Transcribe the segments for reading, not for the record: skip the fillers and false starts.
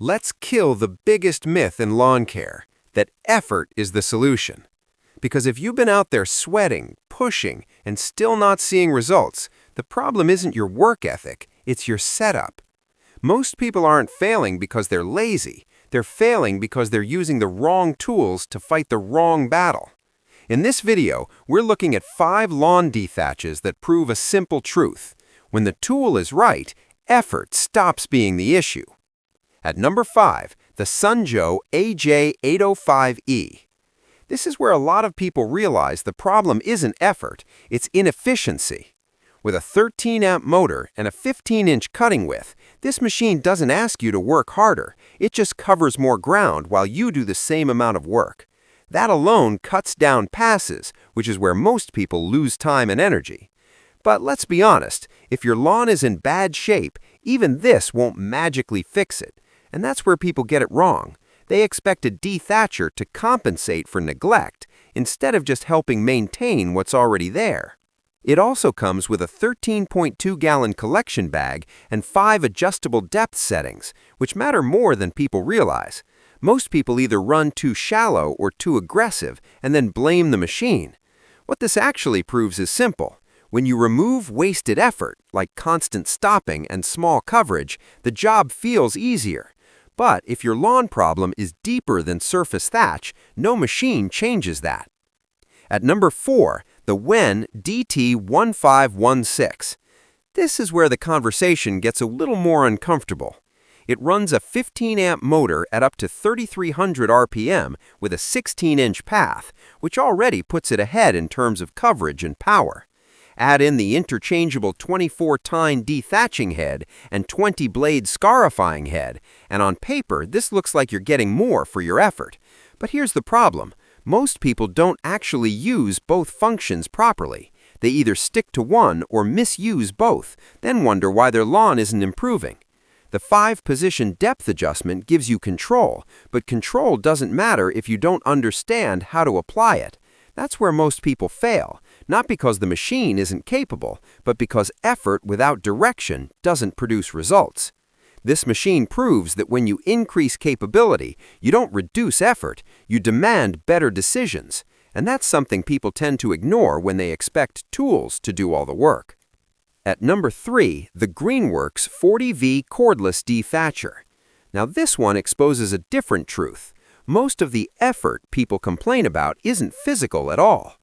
Let's kill the biggest myth in lawn care, that effort is the solution. Because if you've been out there sweating, pushing, and still not seeing results, the problem isn't your work ethic, it's your setup. Most people aren't failing because they're lazy. They're failing because they're using the wrong tools to fight the wrong battle. In this video, we're looking at 5 lawn dethatches that prove a simple truth. When the tool is right, effort stops being the issue. At number 5, the SunJo AJ 805E. This is where a lot of people realize the problem isn't effort, it's inefficiency. With a 13-amp motor and a 15-inch cutting width, this machine doesn't ask you to work harder, it just covers more ground while you do the same amount of work. That alone cuts down passes, which is where most people lose time and energy. But let's be honest, if your lawn is in bad shape, even this won't magically fix it. And that's where people get it wrong. They expect a dethatcher to compensate for neglect instead of just helping maintain what's already there. It also comes with a 13.2-gallon collection bag and 5 adjustable depth settings, which matter more than people realize. Most people either run too shallow or too aggressive and then blame the machine. What this actually proves is simple. When you remove wasted effort, like constant stopping and small coverage, the job feels easier. But if your lawn problem is deeper than surface thatch, no machine changes that. At number 4, the WEN DT1516. This is where the conversation gets a little more uncomfortable. It runs a 15-amp motor at up to 3,300 RPM with a 16-inch path, which already puts it ahead in terms of coverage and power. Add in the interchangeable 24-tine dethatching head and 20-blade scarifying head, and on paper, this looks like you're getting more for your effort. But here's the problem. Most people don't actually use both functions properly. They either stick to one or misuse both, then wonder why their lawn isn't improving. The 5-position depth adjustment gives you control, but control doesn't matter if you don't understand how to apply it. That's where most people fail, not because the machine isn't capable, but because effort without direction doesn't produce results. This machine proves that when you increase capability, you don't reduce effort, you demand better decisions. And that's something people tend to ignore when they expect tools to do all the work. At number 3, the Greenworks 40V cordless dethatcher. Now this one exposes a different truth. Most of the effort people complain about isn't physical at all.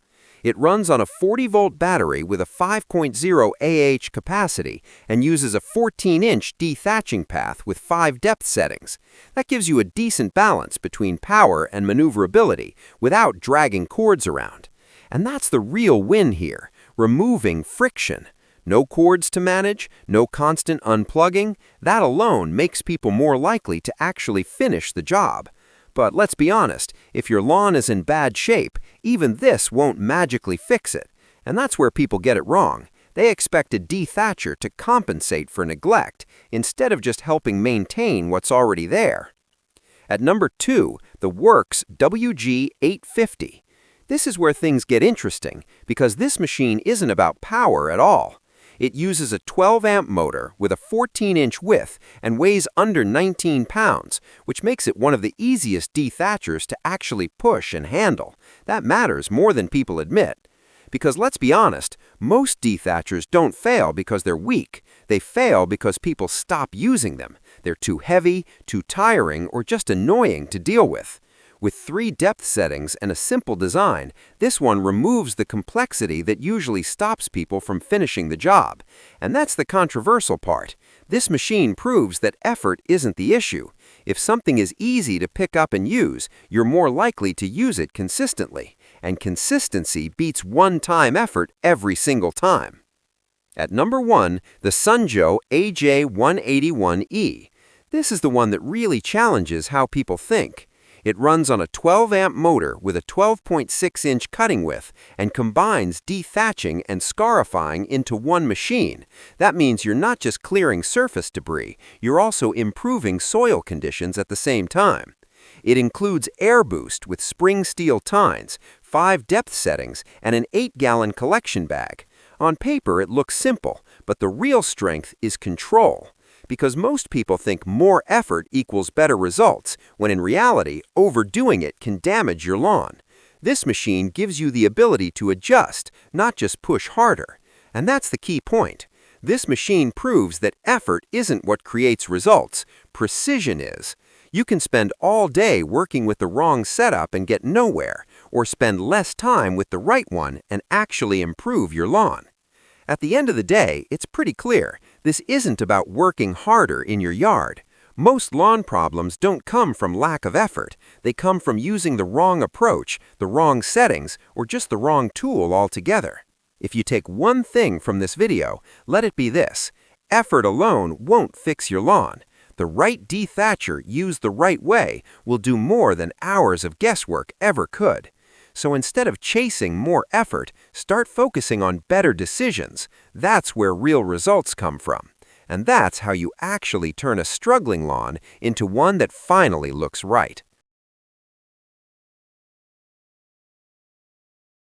It runs on a 40-volt battery with a 5.0 Ah capacity and uses a 14-inch dethatching path with 5 depth settings. That gives you a decent balance between power and maneuverability without dragging cords around. And that's the real win here, removing friction. No cords to manage, no constant unplugging. That alone makes people more likely to actually finish the job. But let's be honest, if your lawn is in bad shape, even this won't magically fix it. And that's where people get it wrong. They expect a dethatcher to compensate for neglect instead of just helping maintain what's already there. At number 2, the WORX WG850. This is where things get interesting because this machine isn't about power at all. It uses a 12-amp motor with a 14-inch width and weighs under 19 pounds, which makes it one of the easiest dethatchers to actually push and handle. That matters more than people admit. Because let's be honest, most dethatchers don't fail because they're weak. They fail because people stop using them. They're too heavy, too tiring, or just annoying to deal with. With 3 depth settings and a simple design, this one removes the complexity that usually stops people from finishing the job. And that's the controversial part. This machine proves that effort isn't the issue. If something is easy to pick up and use, you're more likely to use it consistently. And consistency beats one-time effort every single time. At number 1, the SunJo AJ 181E. This is the one that really challenges how people think. It runs on a 12-amp motor with a 12.6-inch cutting width and combines dethatching and scarifying into one machine. That means you're not just clearing surface debris, you're also improving soil conditions at the same time. It includes air boost with spring steel tines, 5 depth settings, and an 8-gallon collection bag. On paper, it looks simple, but the real strength is control. because most people think more effort equals better results, when in reality, overdoing it can damage your lawn. This machine gives you the ability to adjust, not just push harder. And that's the key point. This machine proves that effort isn't what creates results, precision is. You can spend all day working with the wrong setup and get nowhere, or spend less time with the right one and actually improve your lawn. At the end of the day, it's pretty clear, this isn't about working harder in your yard. Most lawn problems don't come from lack of effort. They come from using the wrong approach, the wrong settings, or just the wrong tool altogether. If you take one thing from this video, let it be this: effort alone won't fix your lawn. The right dethatcher used the right way will do more than hours of guesswork ever could. So instead of chasing more effort, start focusing on better decisions. That's where real results come from. And that's how you actually turn a struggling lawn into one that finally looks right.